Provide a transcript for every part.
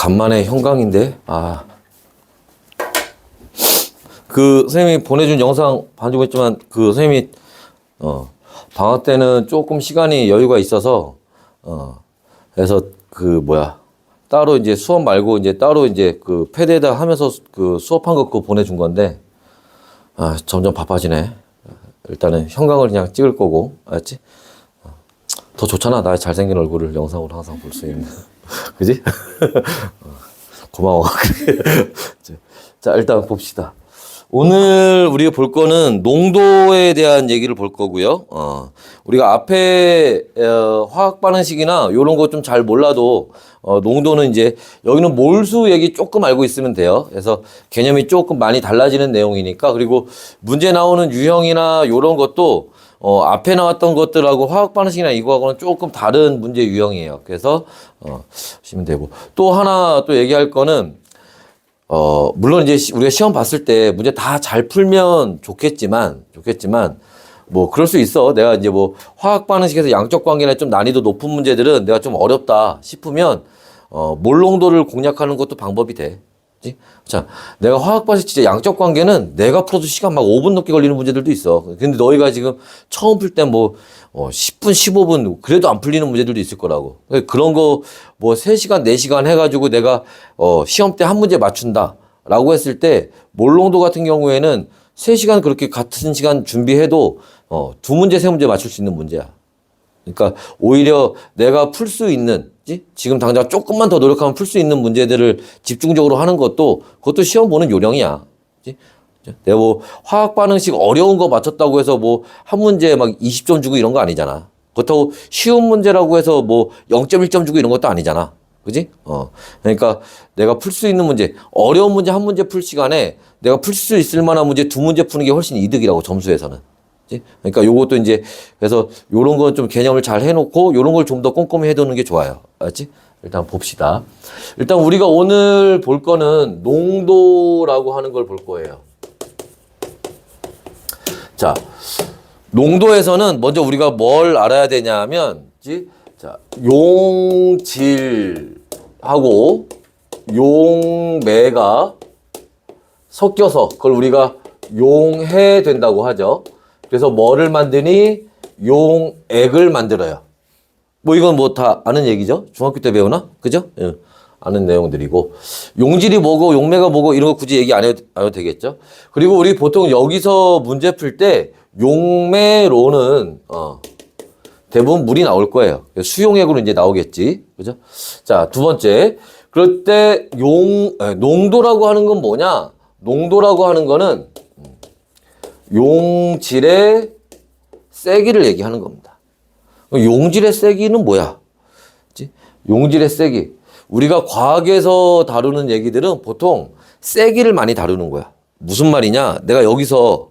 간만에 형광인데, 선생님이 보내준 영상 봐주고 있지만, 선생님이, 방학 때는 조금 시간이 여유가 있어서, 그래서 따로 이제 수업 말고 이제 따로 이제 패드에다 하면서 수업한 거 그거 보내준 건데, 점점 바빠지네. 일단은 형광을 그냥 찍을 거고, 알았지? 더 좋잖아. 나의 잘생긴 얼굴을 영상으로 항상 볼 수 있는. 그지? 고마워. 자, 일단 봅시다. 오늘 우리가 볼 거는 농도에 대한 얘기를 볼 거고요. 우리가 앞에 화학 반응식이나 이런 거 좀 잘 몰라도 농도는 이제 여기는 몰수 얘기 조금 알고 있으면 돼요. 그래서 개념이 조금 많이 달라지는 내용이니까. 그리고 문제 나오는 유형이나 이런 것도 앞에 나왔던 것들하고 화학 반응식이나 이거하고는 조금 다른 문제 유형이에요. 그래서 보시면 되고, 또 하나 또 얘기할 거는 물론 이제 우리가 시험 봤을 때 문제 다 잘 풀면 좋겠지만 뭐 그럴 수 있어. 내가 이제 뭐 화학 반응식에서 양적 관계나 좀 난이도 높은 문제들은 내가 좀 어렵다 싶으면 몰농도를 공략하는 것도 방법이 돼. 그치? 자, 내가 화학 반응식 진짜 양적 관계는 내가 풀어도 시간 막 5분 넘게 걸리는 문제들도 있어. 근데 너희가 지금 처음 풀 때 뭐 10분, 15분 그래도 안 풀리는 문제들도 있을 거라고. 그런 거 뭐 3시간, 4시간 해가지고 내가 시험 때 한 문제 맞춘다라고 했을 때 몰농도 같은 경우에는 3시간 그렇게 같은 시간 준비해도 2문제, 3문제 맞출 수 있는 문제야. 그러니까 오히려 내가 풀 수 있는, 지금 당장 조금만 더 노력하면 풀 수 있는 문제들을 집중적으로 하는 그것도 시험 보는 요령이야. 내가 뭐 화학 반응식 어려운 거 맞췄다고 해서 뭐 한 문제에 막 20점 주고 이런 거 아니잖아. 그렇다고 쉬운 문제라고 해서 뭐 0.1점 주고 이런 것도 아니잖아. 그지? 그러니까 내가 풀 수 있는 문제, 어려운 문제 한 문제 풀 시간에 내가 풀 수 있을 만한 문제 2문제 푸는 게 훨씬 이득이라고, 점수에서는. 그러니까 요것도 이제, 그래서 요런 건 좀 개념을 잘 해놓고 요런 걸 좀 더 꼼꼼히 해두는 게 좋아요. 알았지? 일단 봅시다. 일단 우리가 오늘 볼 거는 농도라고 하는 걸 볼 거예요. 자, 농도에서는 먼저 우리가 뭘 알아야 되냐 하면, 자, 용질하고 용매가 섞여서 그걸 우리가 용해 된다고 하죠. 그래서 뭐를 만드니? 용액을 만들어요. 뭐 이건 뭐 다 아는 얘기죠? 중학교 때 배우나? 그죠? 예. 아는 내용들이고, 용질이 뭐고 용매가 뭐고 이런 거 굳이 얘기 안 해도 되겠죠? 그리고 우리 보통 여기서 문제 풀 때 용매로는 대부분 물이 나올 거예요. 수용액으로 이제 나오겠지. 그죠? 자, 두 번째. 그럴 때 농도라고 하는 건 뭐냐? 농도라고 하는 거는 용질의 세기를 얘기하는 겁니다. 용질의 세기는 뭐야? 용질의 세기. 우리가 과학에서 다루는 얘기들은 보통 세기를 많이 다루는 거야. 무슨 말이냐? 내가 여기서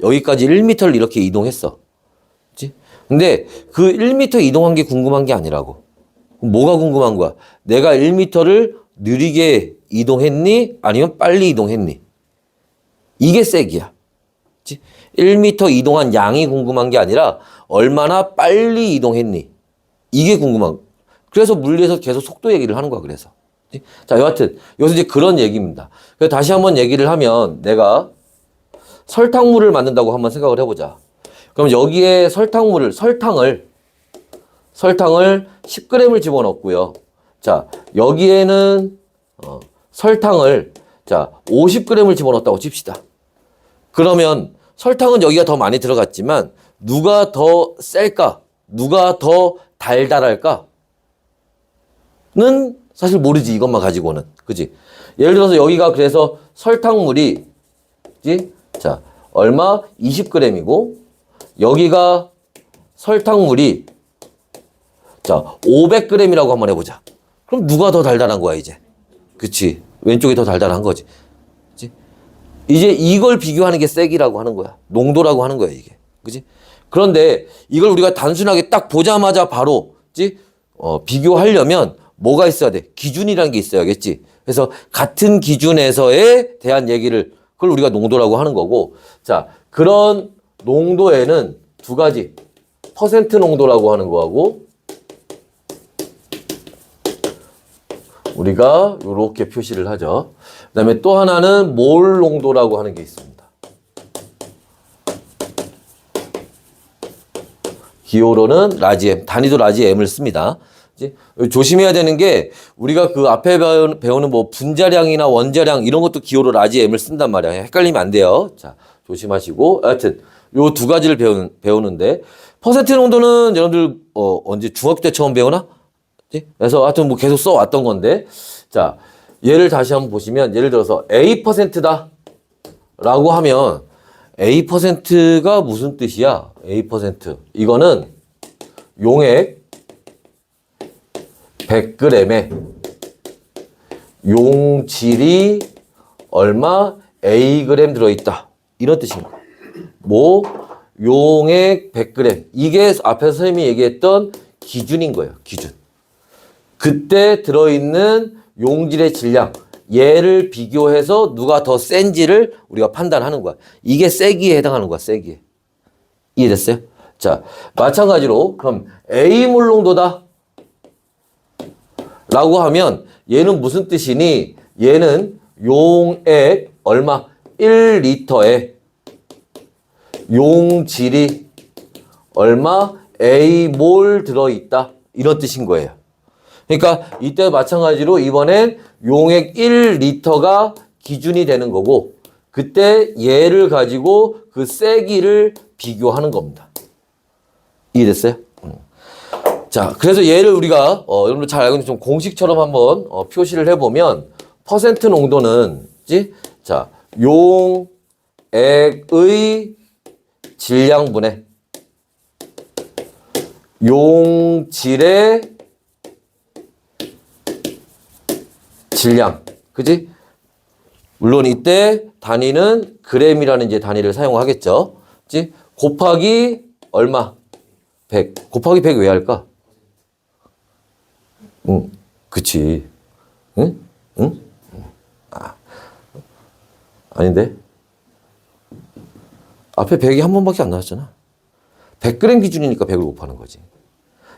여기까지 1m를 이렇게 이동했어. 근데 그 1m 이동한 게 궁금한 게 아니라고. 뭐가 궁금한 거야? 내가 1m를 느리게 이동했니? 아니면 빨리 이동했니? 이게 세기야. 1m 이동한 양이 궁금한 게 아니라 얼마나 빨리 이동했니? 이게 궁금한 거야. 그래서 물리에서 계속 속도 얘기를 하는 거야, 그래서. 자, 여하튼, 여기서 이제 그런 얘기입니다. 그래서 다시 한번 얘기를 하면, 내가 설탕물을 만든다고 한번 생각을 해보자. 그럼 여기에 설탕을 10g을 집어넣고요. 자, 여기에는, 설탕을, 자, 50g을 집어넣었다고 칩시다. 그러면 설탕은 여기가 더 많이 들어갔지만, 누가 더 셀까? 누가 더 달달할까? 는 사실 모르지, 이것만 가지고는. 그지? 예를 들어서 여기가 그래서 설탕물이, 자, 얼마? 20g이고, 여기가 설탕물이, 자, 500g이라고 한번 해보자. 그럼 누가 더 달달한 거야, 이제? 그치? 왼쪽이 더 달달한 거지. 그치? 이제 이걸 비교하는 게 세기라고 하는 거야. 농도라고 하는 거야, 이게. 그지? 그런데 이걸 우리가 단순하게 딱 보자마자 바로, 비교하려면 뭐가 있어야 돼? 기준이라는 게 있어야겠지. 그래서 같은 기준에서에 대한 얘기를, 그걸 우리가 농도라고 하는 거고, 자, 그런 농도에는 두 가지, 퍼센트 농도라고 하는 거하고, 우리가 이렇게 표시를 하죠. 그 다음에 또 하나는 몰 농도라고 하는 게 있습니다. 기호로는 라지 M, 단위도 라지 M을 씁니다. 조심해야 되는 게 우리가 그 앞에 배우는 뭐 분자량이나 원자량 이런 것도 기호로 라지 M을 쓴단 말이야. 헷갈리면 안 돼요. 자, 조심하시고. 하여튼 요 두 가지를 배우는데 퍼센트 농도는 여러분들 언제 중학교 때 처음 배우나? 그래서 하여튼 뭐 계속 써왔던 건데 자, 얘를 다시 한번 보시면 예를 들어서 A%다 라고 하면 A%가 무슨 뜻이야? A%. 이거는 용액 100g에 용질이 얼마 Ag 들어있다. 이런 뜻인 거야. 뭐 용액 100g. 이게 앞에서 선생님이 얘기했던 기준인 거예요. 기준. 그때 들어있는 용질의 질량. 얘를 비교해서 누가 더 센지를 우리가 판단하는 거야. 이게 세기에 해당하는 거야. 세기에. 이해됐어요? 자, 마찬가지로 그럼 A몰 농도다 라고 하면 얘는 무슨 뜻이니? 얘는 용액 얼마? 1리터에 용질이 얼마? A몰 들어있다. 이런 뜻인 거예요. 그러니까 이때 마찬가지로 이번엔 용액 1리터가 기준이 되는 거고 그때 얘를 가지고 그 세기를 비교하는 겁니다. 이해됐어요? 자, 그래서 얘를 우리가 여러분들 잘 알고 있는 좀 공식처럼 한번 표시를 해보면 퍼센트 농도는 자, 용액의 질량분의 용질의 질량. 그지? 물론 이때 단위는 g이라는 이제 단위를 사용하겠죠. 그지? 곱하기 얼마? 100. 곱하기 100 왜 할까? 응, 그치. 응? 응? 아닌데? 앞에 100이 한 번밖에 안 나왔잖아. 100g 기준이니까 100을 곱하는 거지.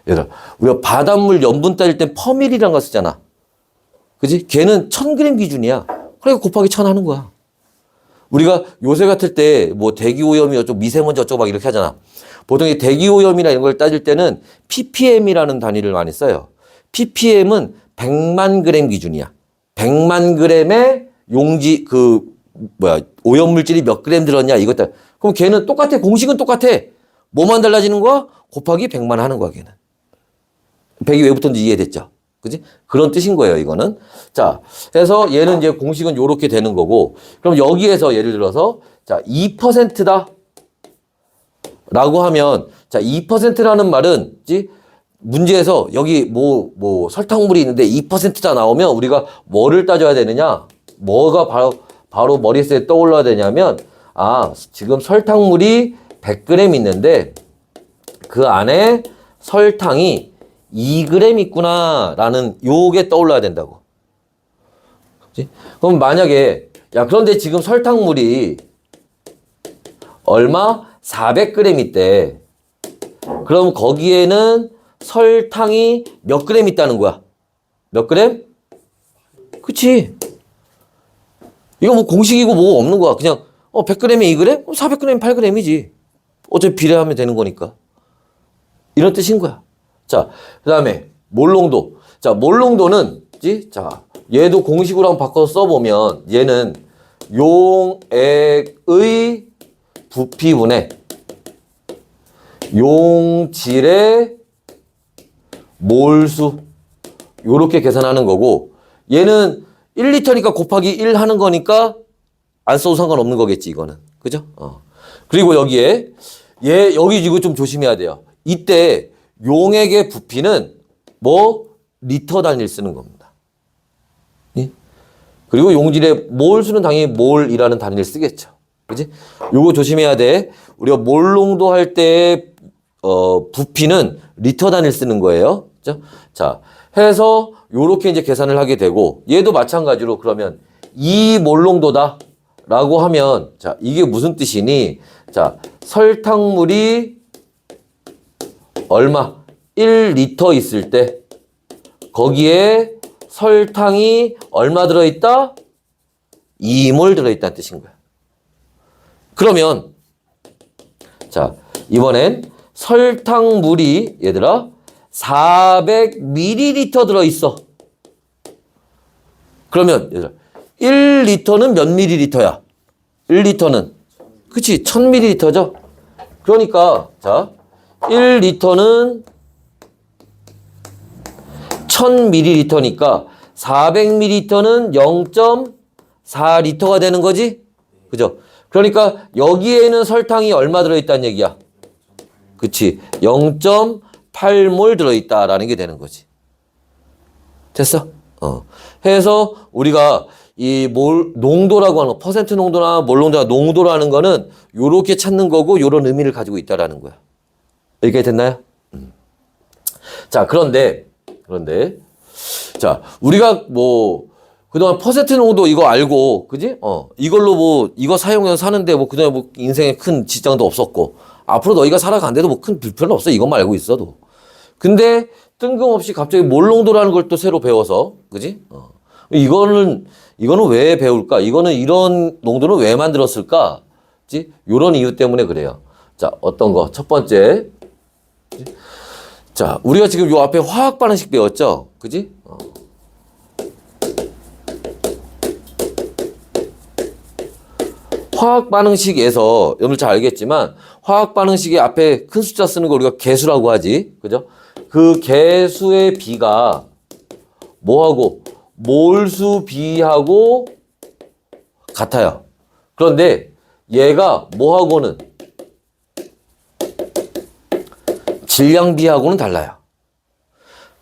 얘들아, 우리가 바닷물 염분 따질 땐 퍼밀이라는 거 쓰잖아. 그지? 걔는 1000g 기준이야. 그러니까 곱하기 1000 하는 거야. 우리가 요새 같을 때 뭐 대기오염이 어쩌고 미세먼지 어쩌고 막 이렇게 하잖아. 보통 이 대기오염이나 이런 걸 따질 때는 ppm이라는 단위를 많이 써요. ppm은 100만 g 기준이야. 100만 g의 용지 오염물질이 몇 g 들었냐 이것다. 그럼 걔는 똑같아. 공식은 똑같아. 뭐만 달라지는 거야? 곱하기 100만 하는 거야, 걔는. 100이 왜 붙었는지 이해됐죠? 그지? 그런 뜻인 거예요, 이거는. 자, 그래서 얘는 이제 공식은 요렇게 되는 거고, 그럼 여기에서 예를 들어서, 자, 2%다. 라고 하면, 자, 2%라는 말은, 문제에서 여기 설탕물이 있는데 2%다 나오면 우리가 뭐를 따져야 되느냐? 뭐가 바로 머릿속에 떠올라야 되냐면, 지금 설탕물이 100g 있는데, 그 안에 설탕이 2g 있구나 라는 요게 떠올라야 된다고. 그치? 그럼 만약에 그런데 지금 설탕물이 얼마? 400g 있대. 그럼 거기에는 설탕이 몇 g 있다는 거야? 몇 g? 그치? 이거 뭐 공식이고 뭐 없는 거야. 그냥 100g에 2g? 400g에 8g이지. 어차피 비례하면 되는 거니까. 이런 뜻인 거야. 자, 그 다음에 몰농도. 자, 몰농도는 자, 얘도 공식으로 한번 바꿔서 써보면 얘는 용액의 부피분의 용질의 몰수 요렇게 계산하는 거고 얘는 1리터니까 곱하기 1 하는 거니까 안 써도 상관없는 거겠지 이거는. 그죠? 그리고 여기에 여기 이거 좀 조심해야 돼요. 이때 용액의 부피는 리터 단위를 쓰는 겁니다. 그리고 용질의 몰수는 당연히 몰이라는 단위를 쓰겠죠. 그지? 요거 조심해야 돼. 우리가 몰 농도 할 때 부피는 리터 단위를 쓰는 거예요. 그죠? 자, 해서 요렇게 이제 계산을 하게 되고 얘도 마찬가지로 그러면 이 몰 농도다 라고 하면 자, 이게 무슨 뜻이니? 자, 설탕물이 얼마? 1리터 있을 때 거기에 설탕이 얼마 들어있다? 2몰 들어있다는 뜻인 거야. 그러면 자, 이번엔 설탕물이 얘들아 400ml 들어있어. 그러면 얘들아 1리터는 몇 ml야? 1리터는 그치 1000ml죠. 그러니까 자 1리터는 1000ml니까 400ml는 0.4리터가 되는 거지? 그죠? 그러니까 여기에는 설탕이 얼마 들어있다는 얘기야? 그치 0.8몰 들어있다라는 게 되는 거지. 됐어? 해서 우리가 이 농도라고 하는 거, 퍼센트 농도나 몰 농도나 농도라는 거는 요렇게 찾는 거고 요런 의미를 가지고 있다라는 거야. 여기까지 됐나요? 자, 그런데 자, 우리가 뭐 그동안 퍼센트 농도 이거 알고 그지? 이걸로 뭐 이거 사용해서 사는데 뭐 그동안 뭐 인생에 큰 지장도 없었고 앞으로 너희가 살아간데도 뭐 큰 불편은 없어. 이것만 알고 있어도. 근데 뜬금없이 갑자기 몰 농도라는 걸 또 새로 배워서 그지? 이거는 왜 배울까? 이거는 이런 농도는 왜 만들었을까? 그지? 요런 이유 때문에 그래요. 자, 어떤 거? 첫 번째. 그치? 자, 우리가 지금 요 앞에 화학 반응식 배웠죠? 그지? 화학 반응식에서 여러분 잘 알겠지만 화학 반응식의 앞에 큰 숫자 쓰는 거 우리가 개수라고 하지. 그죠? 그 개수의 비가 뭐하고 몰수 비하고 같아요. 그런데 얘가 뭐하고는 질량 비하고는 달라요.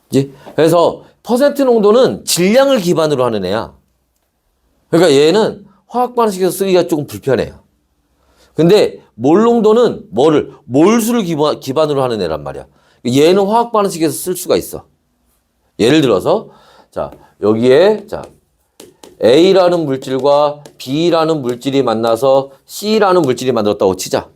그치? 그래서 퍼센트 농도는 질량을 기반으로 하는 애야. 그러니까 얘는 화학 반응식에서 쓰기가 조금 불편해요. 근데 몰 농도는 몰수를 기반으로 하는 애란 말이야. 얘는 화학 반응식에서 쓸 수가 있어. 예를 들어서 자, 여기에 자, A라는 물질과 B라는 물질이 만나서 C라는 물질이 만들었다고 치자.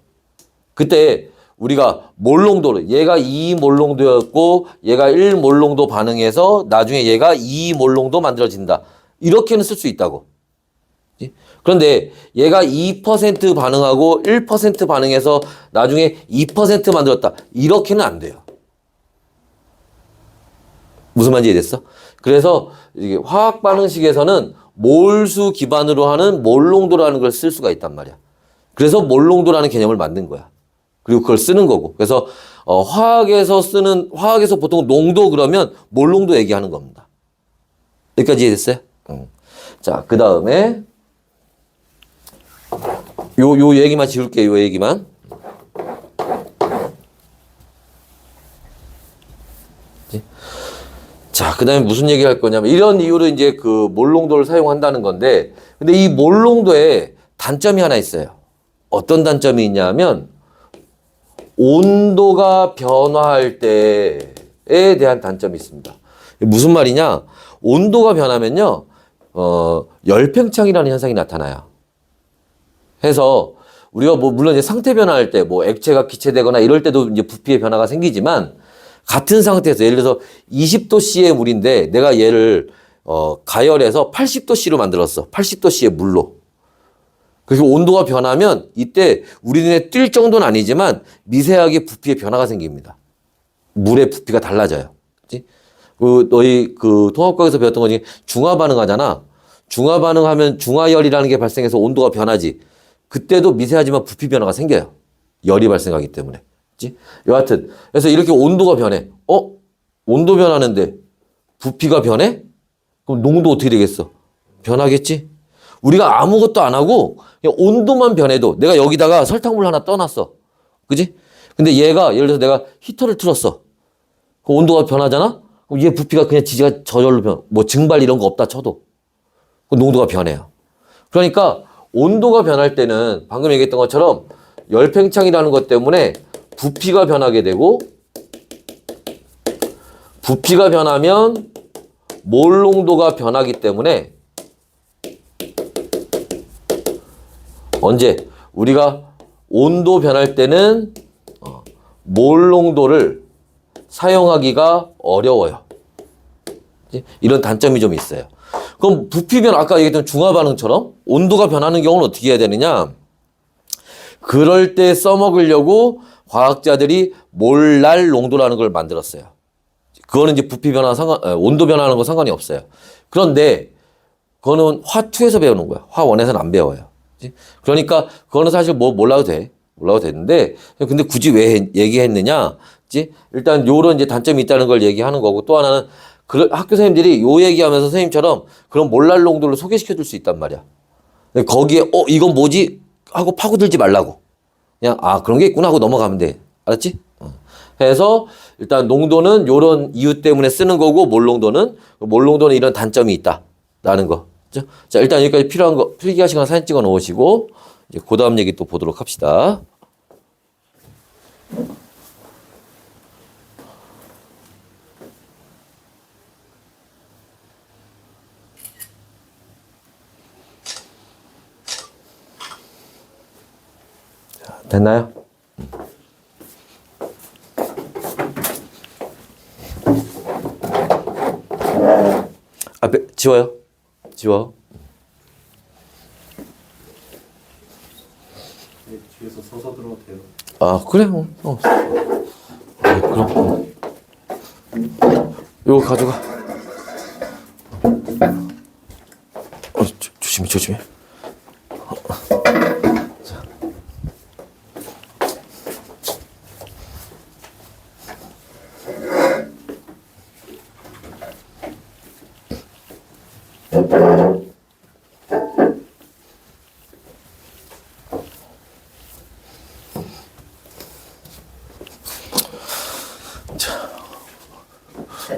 그때 우리가 몰 농도를 얘가 2몰 농도였고 얘가 1몰 농도 반응해서 나중에 얘가 2몰 농도 만들어진다. 이렇게는 쓸 수 있다고. 그런데 얘가 2% 반응하고 1% 반응해서 나중에 2% 만들었다. 이렇게는 안 돼요. 무슨 말인지 이해됐어? 그래서 이게 화학 반응식에서는 몰수 기반으로 하는 몰 농도라는 걸 쓸 수가 있단 말이야. 그래서 몰 농도라는 개념을 만든 거야. 그리고 그걸 쓰는 거고. 그래서 화학에서 보통 농도 그러면 몰 농도 얘기하는 겁니다. 여기까지 이해됐어요? 자, 그 다음에 요 얘기만 지울게요. 요 얘기만. 자, 그 다음에 무슨 얘기 할 거냐면, 이런 이유로 이제 그 몰농도를 사용한다는 건데, 근데 이 몰농도에 단점이 하나 있어요. 어떤 단점이 있냐면, 온도가 변화할 때에 대한 단점이 있습니다. 무슨 말이냐? 온도가 변하면요, 열팽창이라는 현상이 나타나요. 해서, 우리가 뭐, 물론 이제 상태 변화할 때, 뭐, 액체가 기체되거나 이럴 때도 이제 부피의 변화가 생기지만, 같은 상태에서 예를 들어서 20도씨의 물인데 내가 얘를 가열해서 80도씨로 만들었어. 80도씨의 물로. 그래서 온도가 변하면 이때 우리 눈에 띌 정도는 아니지만 미세하게 부피의 변화가 생깁니다. 물의 부피가 달라져요. 그치? 너희 통합과에서 배웠던 거지 중화 반응하잖아. 중화 반응하면 중화열이라는 게 발생해서 온도가 변하지. 그때도 미세하지만 부피 변화가 생겨요. 열이 발생하기 때문에. 여하튼 그래서 이렇게 온도가 변해. 온도 변하는데 부피가 변해? 그럼 농도 어떻게 되겠어? 변하겠지? 우리가 아무것도 안 하고 그냥 온도만 변해도 내가 여기다가 설탕물 하나 떠놨어. 그지? 근데 얘가 예를 들어서 내가 히터를 틀었어. 그 온도가 변하잖아? 그럼 얘 부피가 그냥 지지가 저절로 뭐 증발 이런 거 없다 쳐도 그 농도가 변해요. 그러니까 온도가 변할 때는 방금 얘기했던 것처럼 열팽창이라는 것 때문에 부피가 변하게 되고 부피가 변하면 몰 농도가 변하기 때문에 언제 우리가 온도 변할 때는 몰 농도를 사용하기가 어려워요. 이런 단점이 좀 있어요. 그럼 부피 변화, 아까 얘기했던 중화 반응처럼 온도가 변하는 경우는 어떻게 해야 되느냐? 그럴 때 써먹으려고 과학자들이 몰랄 농도라는 걸 만들었어요. 그거는 이제 부피 변화 온도 변화하는 거 상관이 없어요. 그런데 그거는 화2에서 배우는 거야. 화1에서는 안 배워요. 그러니까 그거는 사실 뭐 몰라도 돼. 몰라도 되는데 근데 굳이 왜 얘기했느냐? 일단 요런 이제 단점이 있다는 걸 얘기하는 거고 또 하나는 학교 선생님들이 요 얘기하면서 선생님처럼 그런 몰랄 농도를 소개시켜 줄 수 있단 말이야. 거기에 이건 뭐지? 하고 파고들지 말라고. 그냥 그런 게 있구나 하고 넘어가면 돼. 알았지? 해서 일단 농도는 요런 이유 때문에 쓰는 거고 몰농도는 이런 단점이 있다라는 거. 자, 일단 여기까지 필요한 거 필기하 시간 사진 찍어 놓으시고 이제 그다음 얘기 또 보도록 합시다. 자, 됐나요? 앞에 지워요. 지워. 뒤에서 서서 들어도 돼요? 그래. 그럼. 요거 가져가. 조심해.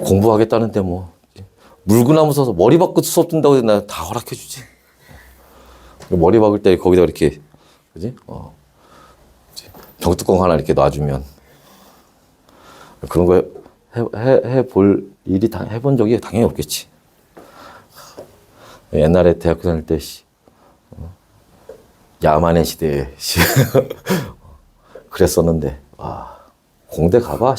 공부하겠다는데 뭐 물구나무 서서 머리 박고 수업 든다고 해서 나 다 허락해 주지. 머리 박을 때 거기다 이렇게 그지? 병뚜껑 하나 이렇게 놔주면 그런 거 해볼 일이 해본 적이 당연히 없겠지. 옛날에 대학교 다닐 때 야만의 시대에 그랬었는데 공대 가봐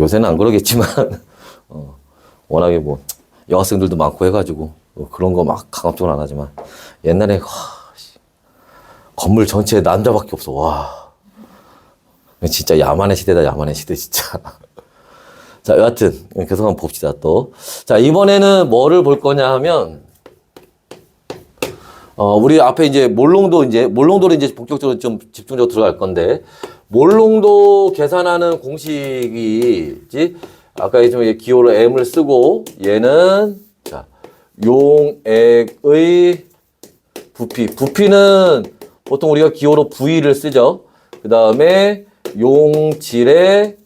요새는 안 그러겠지만 워낙에 뭐 여학생들도 많고 해가지고 그런 거 막 강압적으로 안 하지만 옛날에 건물 전체에 남자밖에 없어. 진짜 야만의 시대다. 야만의 시대 진짜. 자, 여하튼 계속 한번 봅시다 또. 자, 이번에는 뭐를 볼 거냐 하면 우리 앞에 이제 몰농도를 이제 본격적으로 좀 집중적으로 들어갈 건데 몰농도 계산하는 공식이 있지? 아까 좀 기호로 M을 쓰고 얘는 자, 용액의 부피는 보통 우리가 기호로 V를 쓰죠. 그 다음에 용질의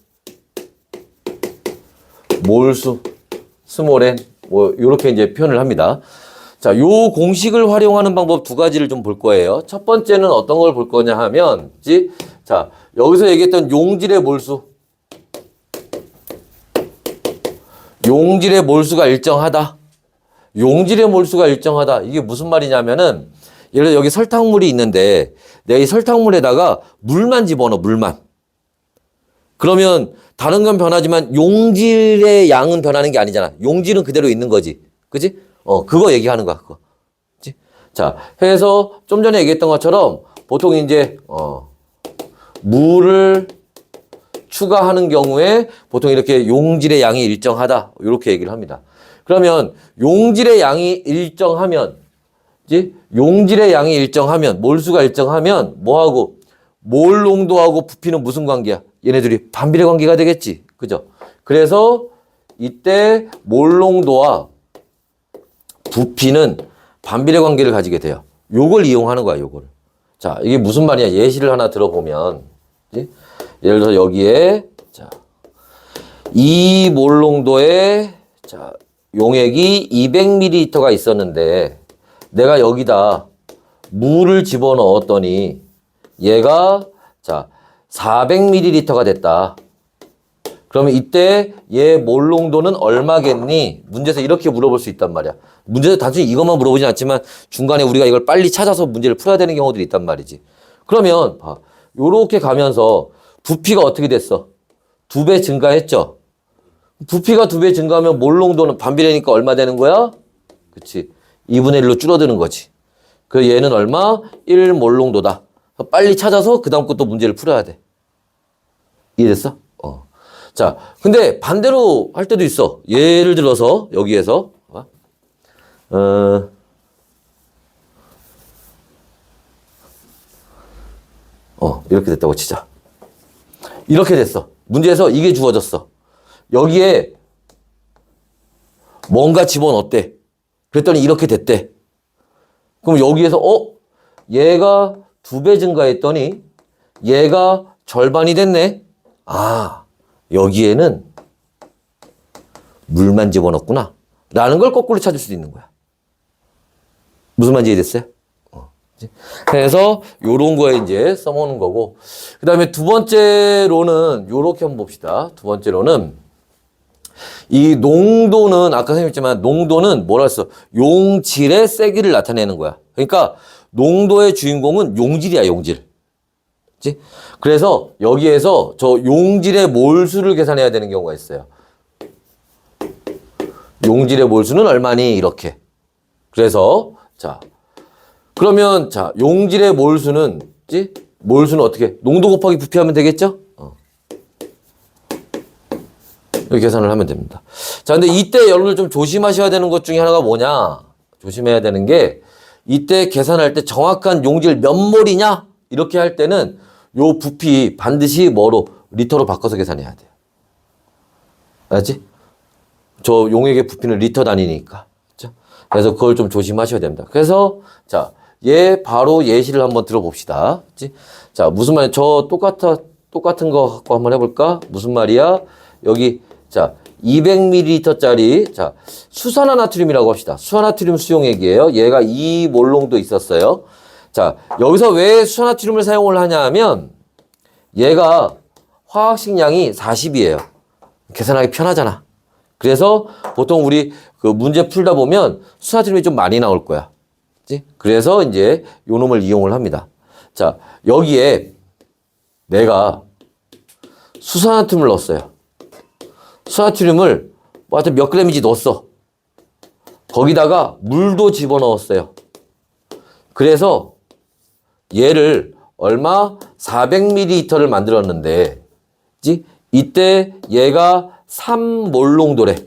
몰수 스몰 n 뭐 이렇게 이제 표현을 합니다. 자, 요 공식을 활용하는 방법 두 가지를 좀 볼 거예요. 첫 번째는 어떤 걸 볼 거냐 하면 자, 여기서 얘기했던 용질의 몰수. 용질의 몰수가 일정하다. 용질의 몰수가 일정하다. 이게 무슨 말이냐면은 예를 들어 여기 설탕물이 있는데 내가 이 설탕물에다가 물만 집어넣어. 물만. 그러면 다른 건 변하지만 용질의 양은 변하는 게 아니잖아. 용질은 그대로 있는 거지. 그지? 그거 얘기하는 거야. 그거. 그치? 자, 해서 좀 전에 얘기했던 것처럼 보통 이제 물을 추가하는 경우에 보통 이렇게 용질의 양이 일정하다. 이렇게 얘기를 합니다. 그러면 용질의 양이 일정하면 용질의 양이 일정하면 몰수가 일정하면 뭐하고 몰 농도하고 부피는 무슨 관계야? 얘네들이 반비례 관계가 되겠지. 그죠? 그래서 이때 몰 농도와 부피는 반비례 관계를 가지게 돼요. 요걸 이용하는 거야, 요걸. 자, 이게 무슨 말이야? 예시를 하나 들어보면 예를 들어서 여기에 자, 이 몰 농도의 자, 용액이 200ml가 있었는데 내가 여기다 물을 집어넣었더니 얘가 자 400ml가 됐다. 그러면 이때 얘 몰 농도는 얼마겠니? 문제에서 이렇게 물어볼 수 있단 말이야. 문제에서 단순히 이것만 물어보진 않지만 중간에 우리가 이걸 빨리 찾아서 문제를 풀어야 되는 경우들이 있단 말이지. 그러면 봐. 요렇게 가면서 부피가 어떻게 됐어? 2배 증가했죠? 부피가 2배 증가하면 몰농도는 반비례니까 얼마 되는 거야? 그치. 2분의 1로 줄어드는 거지. 그 얘는 얼마? 1몰농도다. 빨리 찾아서 그 다음 것도 문제를 풀어야 돼. 이해됐어? 자, 근데 반대로 할 때도 있어. 예를 들어서 여기에서 이렇게 됐다고 치자. 이렇게 됐어. 문제에서 이게 주어졌어. 여기에 뭔가 집어넣었대. 그랬더니 이렇게 됐대. 그럼 여기에서 얘가 2배 증가했더니 얘가 절반이 됐네. 아, 여기에는 물만 집어넣었구나 라는 걸 거꾸로 찾을 수도 있는 거야. 무슨 말인지 이해됐어요? 그래서 요런 거에 이제 써먹는 거고, 그 다음에 두 번째로는 요렇게 한번 봅시다. 두 번째로는 이 농도는 아까 설명했지만 농도는 뭐라 했어? 용질의 세기를 나타내는 거야. 그러니까 농도의 주인공은 용질이야, 용질. 그치? 그래서 여기에서 저 용질의 몰수를 계산해야 되는 경우가 있어요. 용질의 몰수는 얼마니? 이렇게. 그래서 자, 그러면 자, 용질의 몰수는 어떻게? 농도 곱하기 부피하면 되겠죠? 이렇게 계산을 하면 됩니다. 자, 근데 이때 여러분들 좀 조심하셔야 되는 것 중에 하나가 뭐냐? 조심해야 되는 게 이때 계산할 때 정확한 용질 몇 몰이냐? 이렇게 할 때는 요 부피 반드시 뭐로? 리터로 바꿔서 계산해야 돼요. 알았지? 저 용액의 부피는 리터 단위니까. 그렇죠? 그래서 그걸 좀 조심하셔야 됩니다. 그래서 자, 바로 예시를 한번 들어봅시다. 그치? 자, 무슨 말이야? 저 똑같은 거 갖고 한번 해볼까? 무슨 말이야? 여기, 자, 200ml짜리, 자, 수산화나트륨이라고 합시다. 수산화나트륨 수용액이에요. 얘가 2몰농도 있었어요. 자, 여기서 왜 수산화나트륨을 사용을 하냐 하면, 얘가 화학식량이 40이에요. 계산하기 편하잖아. 그래서 보통 우리 그 문제 풀다 보면 수산화나트륨이 좀 많이 나올 거야. 그래서 이제 요 놈을 이용을 합니다. 자, 여기에 내가 수산화나트륨을 넣었어요. 수산화나트륨을 뭐 하여튼 몇 그램인지 넣었어. 거기다가 물도 집어넣었어요. 그래서 얘를 얼마? 400ml를 만들었는데 이때 얘가 3몰농도래.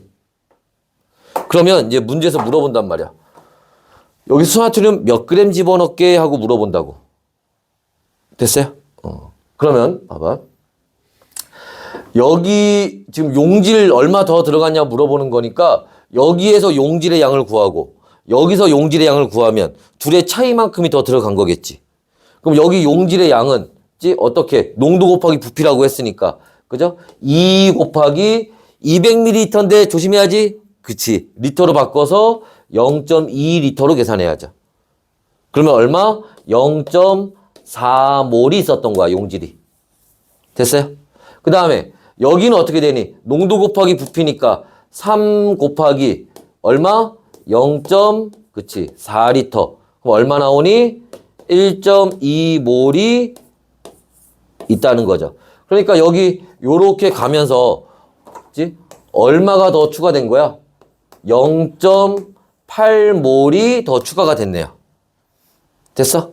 그러면 이제 문제에서 물어본단 말이야. 여기 수산화트륨 몇 그램 집어넣게 하고 물어본다고. 됐어요? 그러면 봐봐. 여기 지금 용질 얼마 더 들어갔냐 물어보는 거니까 여기에서 용질의 양을 구하고 여기서 용질의 양을 구하면 둘의 차이만큼이 더 들어간 거겠지. 그럼 여기 용질의 양은 어떻게? 농도 곱하기 부피라고 했으니까. 그죠? 2 곱하기 200ml인데 조심해야지. 그치. 리터로 바꿔서 0.2리터로 계산해야죠. 그러면 얼마? 0.4몰이 있었던 거야, 용질이. 됐어요? 그 다음에 여기는 어떻게 되니? 농도 곱하기 부피니까 3 곱하기 얼마? 0.4리터. 그럼 얼마 나오니? 1.2몰이 있다는 거죠. 그러니까 여기 요렇게 가면서 얼마가 더 추가된 거야? 0.8몰이 더 추가가 됐네요. 됐어?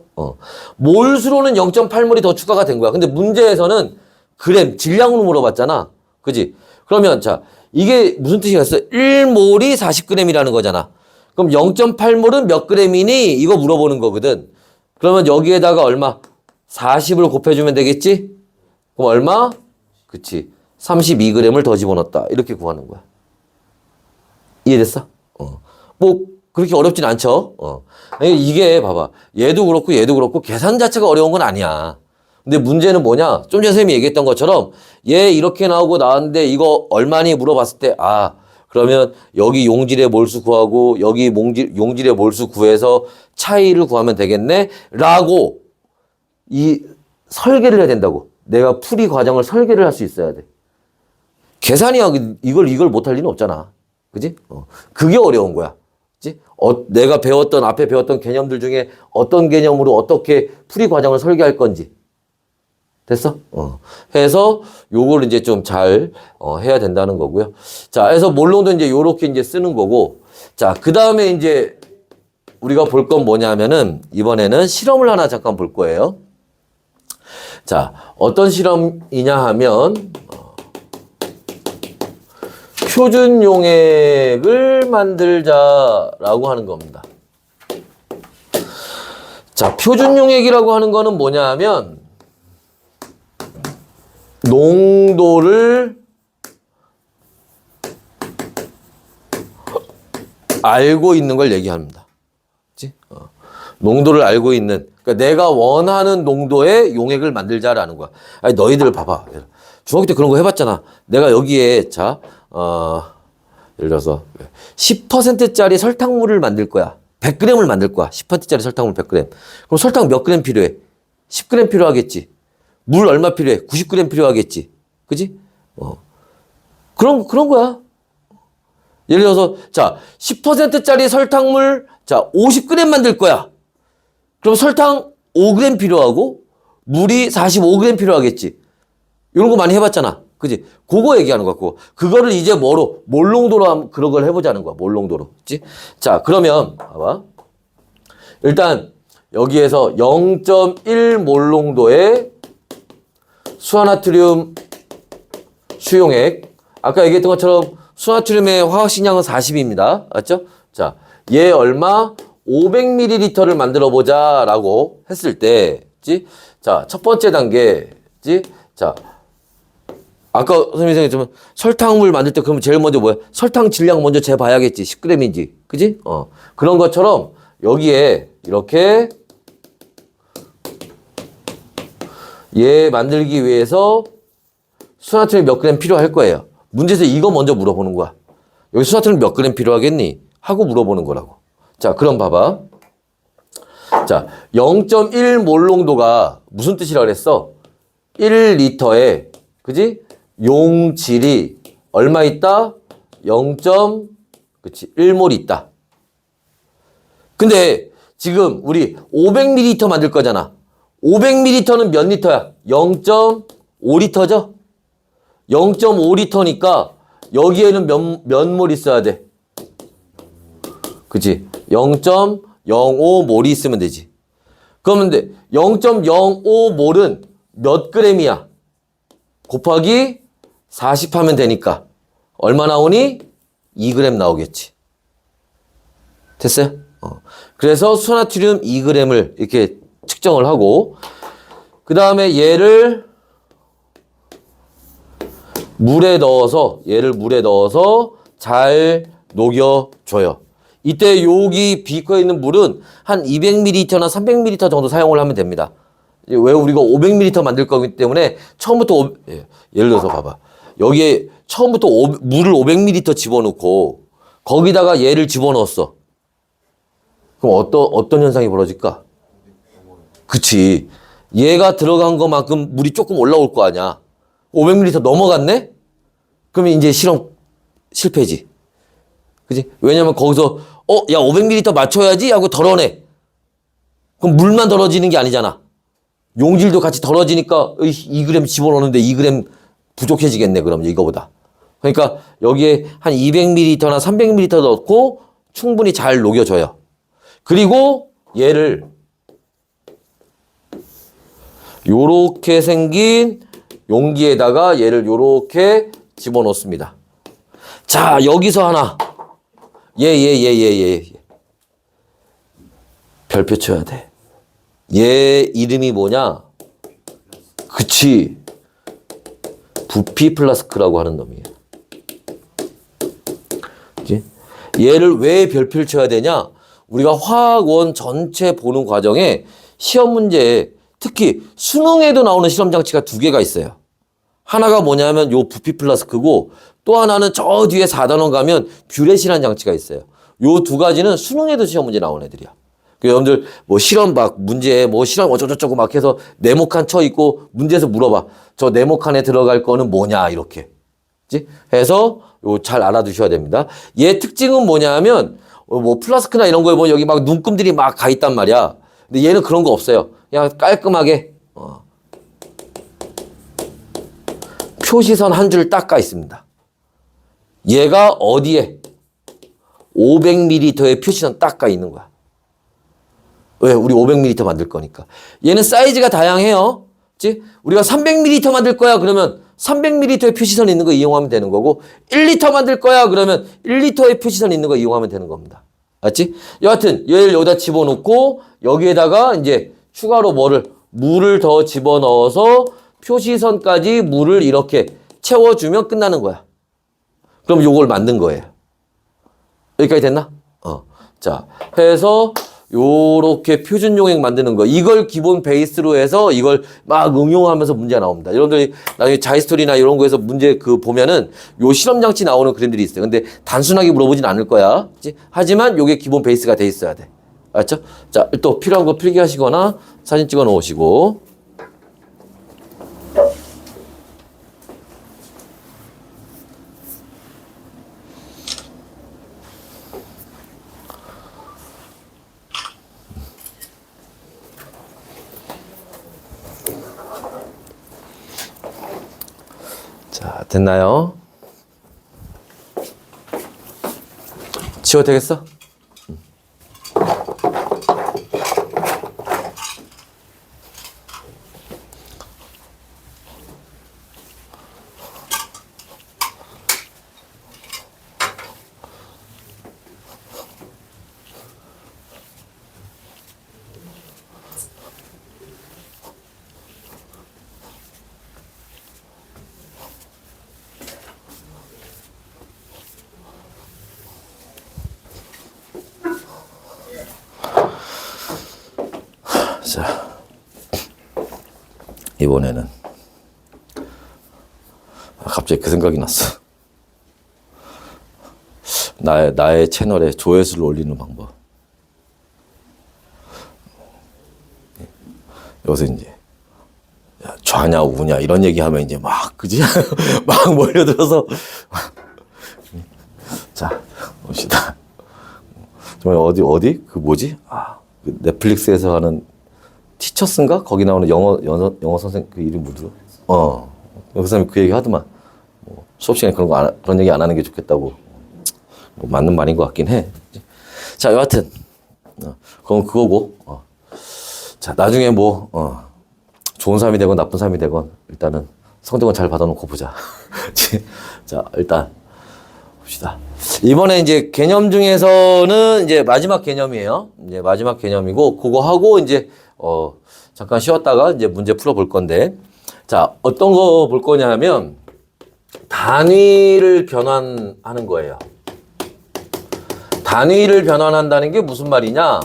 몰수로는 0.8몰이 더 추가가 된 거야. 근데 문제에서는 그램, 질량으로 물어봤잖아. 그지? 그러면 자, 이게 무슨 뜻이겠어? 1몰이 40g이라는 거잖아. 그럼 0.8몰은 몇 g이니? 이거 물어보는 거거든. 그러면 여기에다가 얼마? 40을 곱해주면 되겠지? 그럼 얼마? 그치. 32g을 더 집어넣었다. 이렇게 구하는 거야. 이해됐어? 뭐, 그렇게 어렵진 않죠? 이게, 봐봐. 얘도 그렇고 계산 자체가 어려운 건 아니야. 근데 문제는 뭐냐? 좀 전에 선생님이 얘기했던 것처럼 얘 이렇게 나왔는데 이거 얼마니 물어봤을 때, 그러면 여기 용질의 몰수 구하고 여기 용질의 몰수 구해서 차이를 구하면 되겠네? 라고 이 설계를 해야 된다고. 내가 풀이 과정을 설계를 할 수 있어야 돼. 계산이야. 이걸 못할 리는 없잖아. 그지? 그게 어려운 거야. 그지? 내가 앞에 배웠던 개념들 중에 어떤 개념으로 어떻게 풀이 과정을 설계할 건지. 됐어? 해서 요걸 이제 좀 잘 해야 된다는 거고요. 자, 그래서 몰롱도 이제 요렇게 이제 쓰는 거고. 자, 그 다음에 이제 우리가 볼 건 뭐냐면은 이번에는 실험을 하나 잠깐 볼 거예요. 자, 어떤 실험이냐 하면 표준 용액을 만들자라고 하는 겁니다. 자, 표준 용액이라고 하는 거는 뭐냐 하면 농도를 알고 있는 걸 얘기합니다. 그치? 농도를 알고 있는, 그러니까 내가 원하는 농도의 용액을 만들자라는 거야. 아니, 너희들 봐봐. 중학교 때 그런 거 해봤잖아. 내가 여기에, 자, 예를 들어서 10%짜리 설탕물을 만들 거야. 100g을 만들 거야. 10%짜리 설탕물 100g. 그럼 설탕 몇 g 필요해? 10g 필요하겠지. 물 얼마 필요해? 90g 필요하겠지. 그지? 그런 거야. 예를 들어서, 자, 10%짜리 설탕물, 자, 50g 만들 거야. 그럼 설탕 5g 필요하고, 물이 45g 필요하겠지. 이런 거 많이 해봤잖아. 그지? 그거 얘기하는 거야, 그거. 그거를 이제 뭐로? 몰농도로 그런 걸 해보자는 거야, 몰농도로. 그지? 자, 그러면, 봐봐. 일단, 여기에서 0.1 몰농도의 수화나트륨 수용액. 아까 얘기했던 것처럼 수나트륨의 화학식량은 40입니다. 맞죠? 자, 얘 얼마? 500ml를 만들어 보자 라고 했을 때, 지? 자, 첫 번째 단계, 지? 자, 아까 선생님이 얘기했지만 설탕물 만들 때 그러면 제일 먼저 뭐야? 설탕 질량 먼저 재봐야겠지. 10g인지. 그지? 그런 것처럼 여기에 이렇게 얘 만들기 위해서 수나트륨 몇 g 필요할 거예요. 문제에서 이거 먼저 물어보는 거야. 여기 수나트륨 몇 g 필요하겠니? 하고 물어보는 거라고. 자, 그럼 봐봐. 자, 0.1 몰농도가 무슨 뜻이라 그랬어? 1리터에, 그지? 용질이 얼마 있다? 1몰 있다. 근데 지금 우리 500ml 만들 거잖아. 500ml는 몇 리터야? 0.5리터죠? 0.5리터니까 여기에는 몇 몰 있어야 돼? 그치? 0.05몰이 있으면 되지. 그러면 0.05몰은 몇 g이야? 곱하기 40 하면 되니까 얼마 나오니? 2g 나오겠지. 됐어요? 그래서 수나트륨 2g을 이렇게 측정을 하고, 그 다음에 얘를 물에 넣어서 잘 녹여줘요. 이때 여기 비커에 있는 물은 한 200ml나 300ml 정도 사용을 하면 됩니다. 왜 우리가 500ml 만들 거기 때문에 처음부터 예를 들어서 봐봐. 여기에 처음부터 물을 500ml 집어넣고 거기다가 얘를 집어넣었어. 그럼 어떤 현상이 벌어질까? 그치. 얘가 들어간 것만큼 물이 조금 올라올 거 아니야. 500ml 넘어갔네? 그러면 이제 실험 실패지. 그지? 왜냐면 거기서, 야, 500ml 맞춰야지? 하고 덜어내. 그럼 물만 덜어지는 게 아니잖아. 용질도 같이 덜어지니까 2g 집어넣는데 2g 부족해지겠네, 그럼 이거보다. 그러니까 여기에 한 200ml나 300ml 넣고 충분히 잘 녹여줘요. 그리고 얘를 요렇게 생긴 용기에다가 얘를 요렇게 집어넣습니다. 자, 여기서 하나. 별표 쳐야 돼. 얘 이름이 뭐냐? 그치. 부피 플라스크라고 하는 놈이에요. 그치? 얘를 왜 별표를 쳐야 되냐? 우리가 화학원 전체 보는 과정에 시험 문제에 특히 수능에도 나오는 실험 장치가 두 개가 있어요. 하나가 뭐냐면 요 부피 플라스크고 또 하나는 저 뒤에 4단원 가면 뷰렛이라는 장치가 있어요. 요 두 가지는 수능에도 시험 문제 나온 애들이야. 그 여러분들 뭐 실험 막 문제 뭐 실험 어쩌고저쩌고 막 해서 네모칸 쳐 있고 문제에서 물어봐. 저 네모칸에 들어갈 거는 뭐냐 이렇게. 그치? 해서 요 잘 알아두셔야 됩니다. 얘 특징은 뭐냐면 뭐 플라스크나 이런 거에 보면 여기 막 눈금들이 막 가 있단 말이야. 근데 얘는 그런 거 없어요. 그냥 깔끔하게 표시선 한 줄 딱 가 있습니다. 얘가 어디에? 500ml의 표시선 딱 가 있는 거야. 왜? 우리 500ml 만들 거니까. 얘는 사이즈가 다양해요. 그치? 우리가 300ml 만들 거야. 그러면 300ml의 표시선 있는 거 이용하면 되는 거고, 1리터 만들 거야. 그러면 1리터의 표시선 있는 거 이용하면 되는 겁니다. 맞지? 여하튼, 얘를 여기다 집어넣고, 여기에다가 이제 추가로 물을 더 집어넣어서 표시선까지 물을 이렇게 채워주면 끝나는 거야. 그럼 요걸 만든 거예요. 여기까지 됐나? 자, 해서 요렇게 표준 용액 만드는 거. 이걸 기본 베이스로 해서 이걸 막 응용하면서 문제가 나옵니다. 여러분들이 나중에 자이스토리나 이런 거에서 문제 보면은 요 실험 장치 나오는 그림들이 있어요. 근데 단순하게 물어보진 않을 거야. 그치? 하지만 요게 기본 베이스가 돼 있어야 돼. 알았죠? 자, 또 필요한 거 필기하시거나 사진 찍어 놓으시고. 자, 됐나요? 지워도 되겠어? 자, 이번에는 갑자기 그 생각이 났어. 나의 채널에 조회수를 올리는 방법. 요새 이제 좌냐 우냐 이런 얘기하면 이제 막 그지 막 몰려들어서 자 봅시다. 정말 어디 그 뭐지? 그 넷플릭스에서 하는 티처스인가? 거기 나오는 영어 선생 그 이름 뭐더라? 그 사람이 그 얘기 하더만. 뭐 수업 시간에 그런 얘기 안 하는 게 좋겠다고. 뭐 맞는 말인 것 같긴 해. 자, 여하튼 그건 그거고. 자, 나중에 뭐 좋은 사람이 되건 나쁜 사람이 되건 일단은 성적은 잘 받아놓고 보자. 자, 일단 봅시다. 이번에 이제 개념 중에서는 이제 마지막 개념이에요. 이제 마지막 개념이고 그거 하고 이제 잠깐 쉬었다가 이제 문제 풀어볼 건데, 자, 어떤 거 볼 거냐 하면, 단위를 변환하는 거예요. 단위를 변환한다는 게 무슨 말이냐?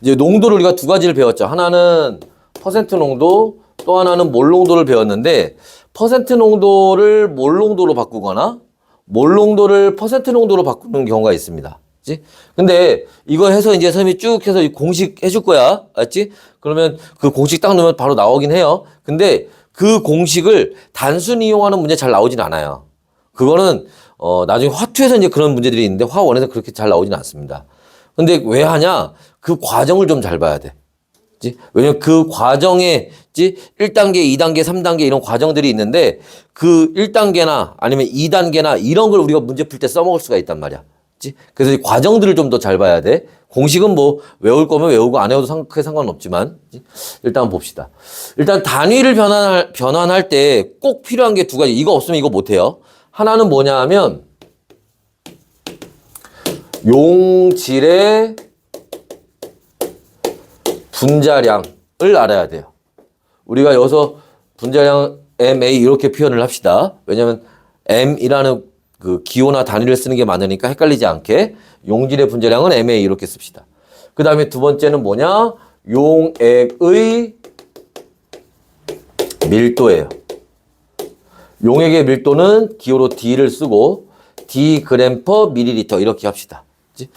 이제 농도를 우리가 두 가지를 배웠죠. 하나는 퍼센트 농도, 또 하나는 몰 농도를 배웠는데, 퍼센트 농도를 몰 농도로 바꾸거나, 몰 농도를 퍼센트 농도로 바꾸는 경우가 있습니다. 그치? 근데 이거 해서 이제 선생님이 쭉 해서 공식 해줄 거야. 알았지? 그러면 그 공식 딱 넣으면 바로 나오긴 해요. 근데 그 공식을 단순히 이용하는 문제 잘 나오진 않아요. 그거는 나중에 화투에서 이제 그런 문제들이 있는데 화원에서 그렇게 잘 나오진 않습니다. 근데 왜 하냐? 그 과정을 좀 잘 봐야 돼. 그치? 왜냐면 그 과정에 1단계, 2단계, 3단계 이런 과정들이 있는데 그 1단계나 아니면 2단계나 이런 걸 우리가 문제 풀 때 써먹을 수가 있단 말이야. 그래서 이 과정들을 좀 더 잘 봐야 돼. 공식은 뭐 외울 거면 외우고 안 외워도 크게 상관없지만 일단 한번 봅시다. 일단 단위를 변환할 때 꼭 필요한 게 두 가지. 이거 없으면 이거 못해요. 하나는 뭐냐 하면 용질의 분자량을 알아야 돼요. 우리가 여기서 분자량 MA 이렇게 표현을 합시다. 왜냐하면 M이라는 그 기호나 단위를 쓰는 게 많으니까 헷갈리지 않게 용질의 분자량은 MA 이렇게 씁시다. 그 다음에 두 번째는 뭐냐? 용액의 밀도예요. 용액의 밀도는 기호로 D를 쓰고 D 그램 퍼 밀리리터 이렇게 합시다. 그치?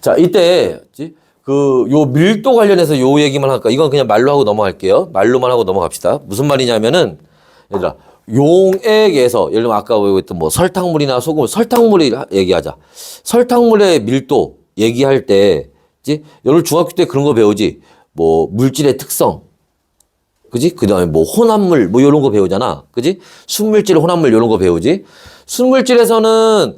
자, 이때 요 밀도 관련해서 요 얘기만 할까? 이건 그냥 말로 하고 넘어갈게요. 말로만 하고 넘어갑시다. 무슨 말이냐면은 얘들아, 용액에서 예를 들면 아까 배웠던 뭐 설탕물이나 소금, 설탕물이 얘기하자. 설탕물의 밀도 얘기할 때, 여러분 중학교 때 그런 거 배우지. 뭐 물질의 특성, 그지? 그 다음에 뭐 혼합물, 뭐 요런 거 배우잖아. 그지? 순물질, 혼합물 요런 거 배우지? 순물질에서는,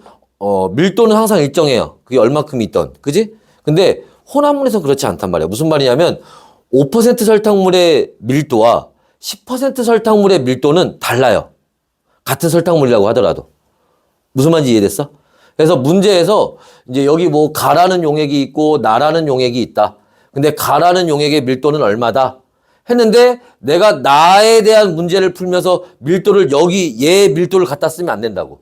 밀도는 항상 일정해요. 그게 얼마큼 있던. 그지? 근데 혼합물에서 그렇지 않단 말이야. 무슨 말이냐면 5% 설탕물의 밀도와 10% 설탕물의 밀도는 달라요. 같은 설탕물이라고 하더라도. 무슨 말인지 이해됐어? 그래서 문제에서 이제 여기 뭐 가라는 용액이 있고 나라는 용액이 있다. 근데 가라는 용액의 밀도는 얼마다? 했는데 내가 나에 대한 문제를 풀면서 밀도를 여기 얘 밀도를 갖다 쓰면 안 된다고.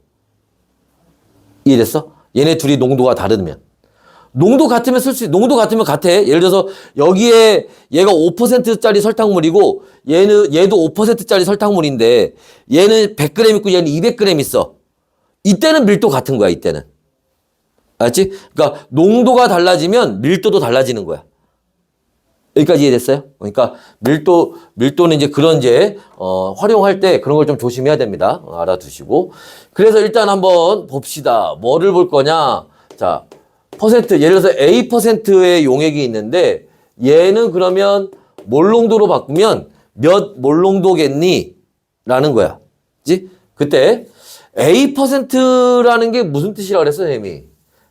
이해됐어? 얘네 둘이 농도가 다르면. 농도 같으면 쓸 수, 농도 같으면 같아. 예를 들어서 여기에 얘가 5%짜리 설탕물이고 얘도 5%짜리 설탕물인데 얘는 100g 있고 얘는 200g 있어. 이때는 밀도 같은 거야, 이때는. 알았지? 그러니까 농도가 달라지면 밀도도 달라지는 거야. 여기까지 이해됐어요? 그러니까 밀도는 이제 그런 활용할 때 그런 걸 좀 조심해야 됩니다. 알아두시고. 그래서 일단 한번 봅시다. 뭐를 볼 거냐? 자, 퍼센트, 예를 들어서 A%의 용액이 있는데 얘는 그러면 몰농도로 바꾸면 몇 몰농도겠니? 라는 거야. 그치? 그때 A%라는 게 무슨 뜻이라고 그랬어, 선생님이?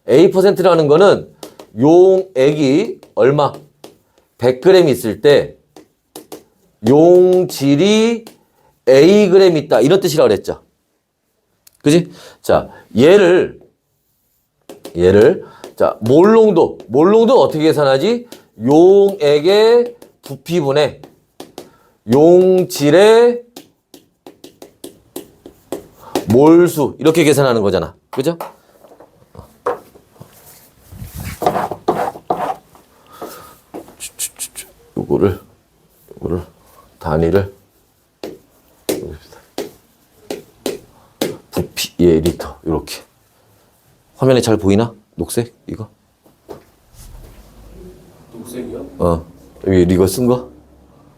A%라는 거는 용액이 얼마? 100g 있을 때 용질이 Ag 있다. 이런 뜻이라고 그랬죠. 그지? 자, 얘를 자, 몰농도 어떻게 계산하지? 용액의 부피분의 용질의 몰수 이렇게 계산하는 거잖아. 그죠? 요거를 단위를 부피 리터 이렇게 화면에 잘 보이나? 녹색 이거? 녹색이요? 여기 이거 쓴 거?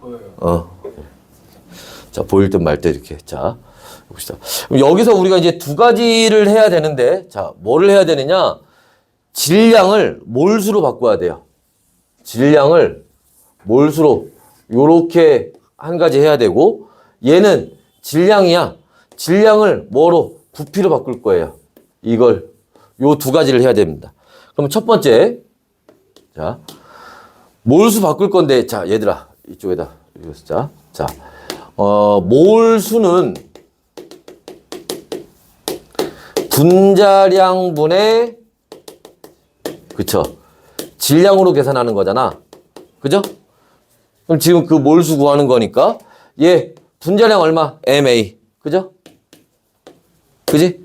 보여요. 자, 보일 듯 말 듯 이렇게. 자, 봅시다. 그럼 여기서 우리가 이제 두 가지를 해야 되는데, 자, 뭐를 해야 되느냐? 질량을 몰수로 바꿔야 돼요. 질량을 몰수로 요렇게 한 가지 해야 되고, 얘는 질량이야. 질량을 뭐로? 부피로 바꿀 거예요. 이걸 요 두 가지를 해야 됩니다. 그럼 첫 번째, 자, 몰수 바꿀 건데, 자, 얘들아, 이쪽에다, 이거 쓰자. 자, 몰수는 분자량분의, 그쵸? 질량으로 계산하는 거잖아. 그죠? 그럼 지금 그 몰수 구하는 거니까, 얘, 분자량 얼마? MA. 그죠? 그지?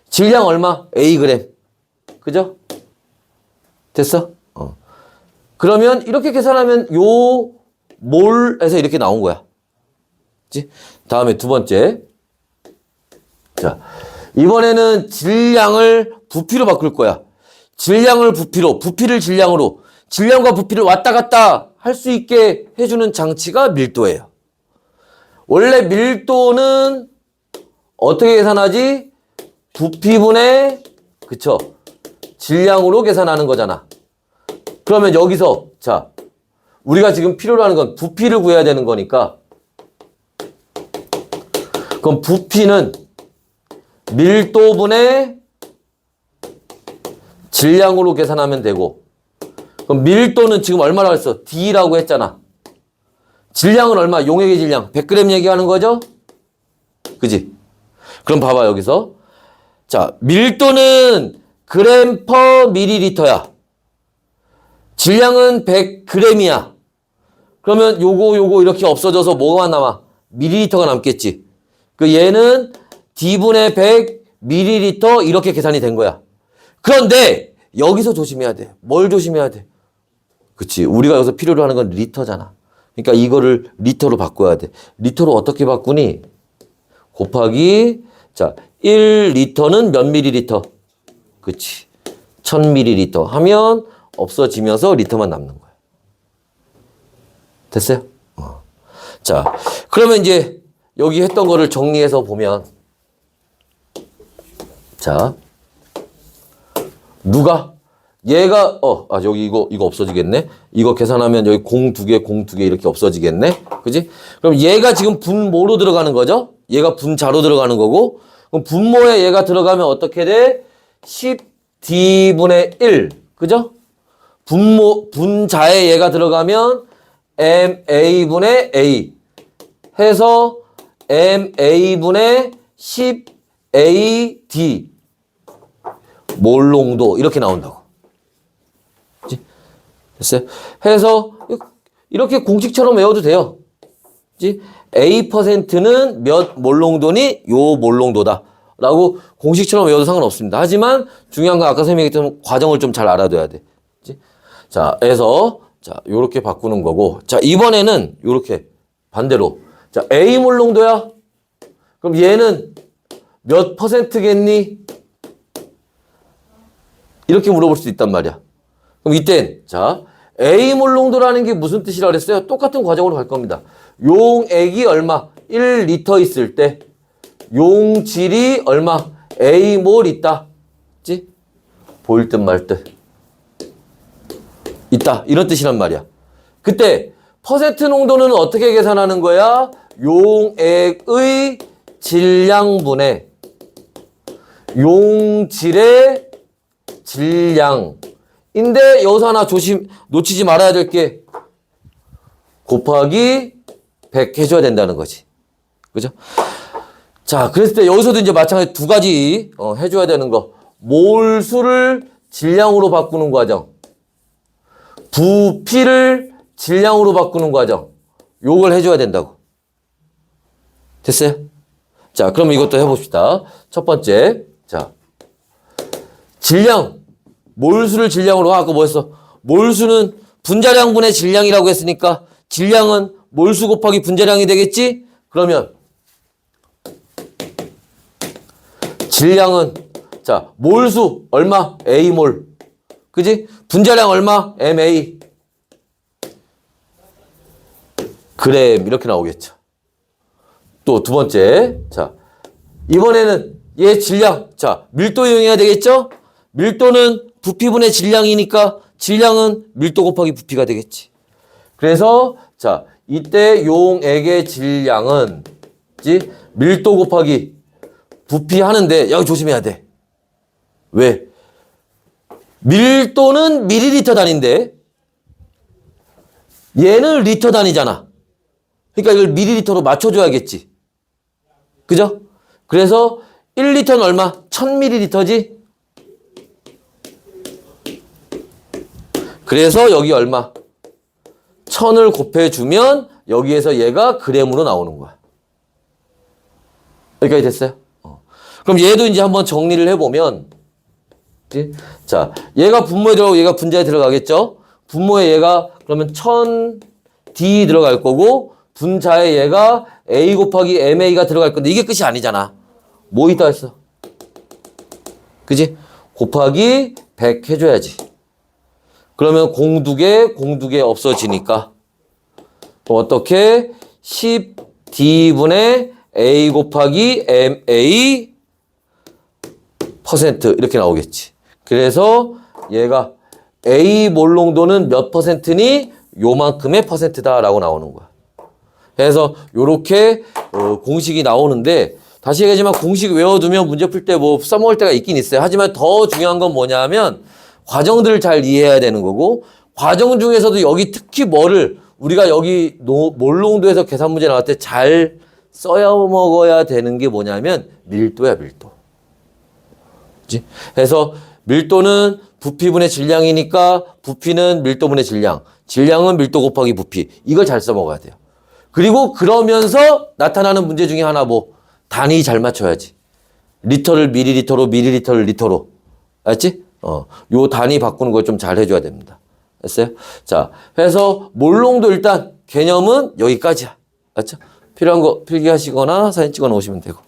질량 얼마? Ag. 그죠? 됐어? 그러면 이렇게 계산하면 요 몰에서 이렇게 나온 거야. 그치? 다음에 두 번째. 자, 이번에는 질량을 부피로 바꿀 거야. 질량을 부피로, 부피를 질량으로, 질량과 부피를 왔다 갔다 할 수 있게 해주는 장치가 밀도예요. 원래 밀도는 어떻게 계산하지? 부피분의, 그쵸? 질량으로 계산하는 거잖아. 그러면 여기서, 자, 우리가 지금 필요로 하는 건 부피를 구해야 되는 거니까, 그럼 부피는 밀도분의 질량으로 계산하면 되고, 그럼 밀도는 지금 얼마라고 했어? D라고 했잖아. 질량은 얼마? 용액의 질량. 100g 얘기하는 거죠? 그지? 그럼 봐봐, 여기서. 자, 밀도는 그램 퍼 밀리리터야. 질량은 100g이야. 그러면 요거 이렇게 없어져서 뭐가 남아? 밀리리터가 남겠지. 그 얘는 D분의 100 밀리리터 이렇게 계산이 된 거야. 그런데 여기서 조심해야 돼. 뭘 조심해야 돼? 그치. 우리가 여기서 필요로 하는 건 리터잖아. 그러니까 이거를 리터로 바꿔야 돼. 리터로 어떻게 바꾸니? 곱하기, 자, 1리터는 몇 밀리리터? 그치. 1000ml 하면 없어지면서 리터만 남는 거야. 됐어요? 자, 그러면 이제 여기 했던 거를 정리해서 보면, 자, 누가? 얘가 여기 이거 없어지겠네. 이거 계산하면 여기 공 두 개 이렇게 없어지겠네. 그지? 그럼 얘가 지금 분모로 들어가는 거죠? 얘가 분자로 들어가는 거고. 그럼 분모에 얘가 들어가면 어떻게 돼? 10D분의 1. 그죠? 분자에 얘가 들어가면 MA분의 A 해서 MA분의 10AD 몰농도 이렇게 나온다고. 그치? 됐어요? 해서 이렇게 공식처럼 외워도 돼요. 그치? A%는 몇 몰농도니 요 몰농도다 라고 공식처럼 외워도 상관없습니다. 하지만 중요한 건 아까 선생님이 얘기했던 과정을 좀 잘 알아둬야 돼. 그치? 자, 해서 자, 요렇게 바꾸는 거고. 자, 이번에는 요렇게 반대로. 자, A 몰농도야. 그럼 얘는 몇 %겠니? 이렇게 물어볼 수도 있단 말이야. 그럼 이땐 자, A 몰농도라는 게 무슨 뜻이라 그랬어요? 똑같은 과정으로 갈 겁니다. 용액이 얼마? 1리터 있을 때 용질이 얼마? A몰 있다. 그치? 보일 듯 말 듯. 있다. 이런 뜻이란 말이야. 그때 퍼센트 농도는 어떻게 계산하는 거야? 용액의 질량분의 용질의 질량인데 여기서 하나 놓치지 말아야 될 게 곱하기 100 해줘야 된다는 거지. 그죠? 자, 그랬을 때 여기서도 이제 마찬가지 두 가지 해줘야 되는 거. 몰수를 질량으로 바꾸는 과정. 부피를 질량으로 바꾸는 과정. 요걸 해줘야 된다고. 됐어요? 자, 그럼 이것도 해봅시다. 첫 번째. 자, 질량. 몰수를 질량으로. 아까 뭐였어? 몰수는 분자량분의 질량이라고 했으니까 질량은 몰수 곱하기 분자량이 되겠지? 그러면 질량은 자, 몰수 얼마? A몰. 그지? 분자량 얼마? MA. 그램 이렇게 나오겠죠. 또 두 번째. 자, 이번에는 얘 질량. 자, 밀도 이용해야 되겠죠? 밀도는 부피분의 질량이니까 질량은 밀도 곱하기 부피가 되겠지. 그래서 자, 이때 용액의 질량은 밀도 곱하기 부피 하는데 여기 조심해야 돼. 왜? 밀도는 밀리리터 단위인데 얘는 리터 단위잖아. 그러니까 이걸 밀리리터로 맞춰줘야겠지. 그죠? 그래서 1리터는 얼마? 1000ml지? 그래서 여기 얼마? 1000을 곱해주면 여기에서 얘가 그램으로 나오는 거야. 여기까지 됐어요? 그럼 얘도 이제 한번 정리를 해보면 자, 얘가 분모에 들어가고 얘가 분자에 들어가겠죠? 분모에 얘가 그러면 1000D 들어갈 거고 분자에 얘가 A 곱하기 MA가 들어갈 건데 이게 끝이 아니잖아. 뭐 있다 했어? 그지? 곱하기 100 해줘야지. 그러면 공 두 개 없어지니까 어떻게? 10D분의 A 곱하기 MA % 이렇게 나오겠지. 그래서 얘가 A 몰농도는 몇 %니? 요만큼의 %다라고 나오는 거야. 그래서 요렇게 공식이 나오는데 다시 얘기하지만 공식 외워두면 문제 풀 때 뭐 써먹을 때가 있긴 있어요. 하지만 더 중요한 건 뭐냐면 과정들을 잘 이해해야 되는 거고 과정 중에서도 여기 특히 뭐를 우리가 여기 몰농도에서 계산 문제 나올 때 잘 써야 먹어야 되는 게 뭐냐면 밀도야, 밀도. 그치? 그래서 밀도는 부피분의 질량이니까 부피는 밀도분의 질량. 질량은 밀도 곱하기 부피. 이걸 잘 써먹어야 돼요. 그리고 그러면서 나타나는 문제 중에 하나 뭐 단위 잘 맞춰야지. 리터를 밀리리터로, 밀리리터를 리터로. 알았지? 요 단위 바꾸는 걸 좀 잘 해줘야 됩니다. 됐어요? 자, 그래서 몰농도 일단 개념은 여기까지야. 알았죠? 필요한 거 필기하시거나 사진 찍어 놓으시면 되고.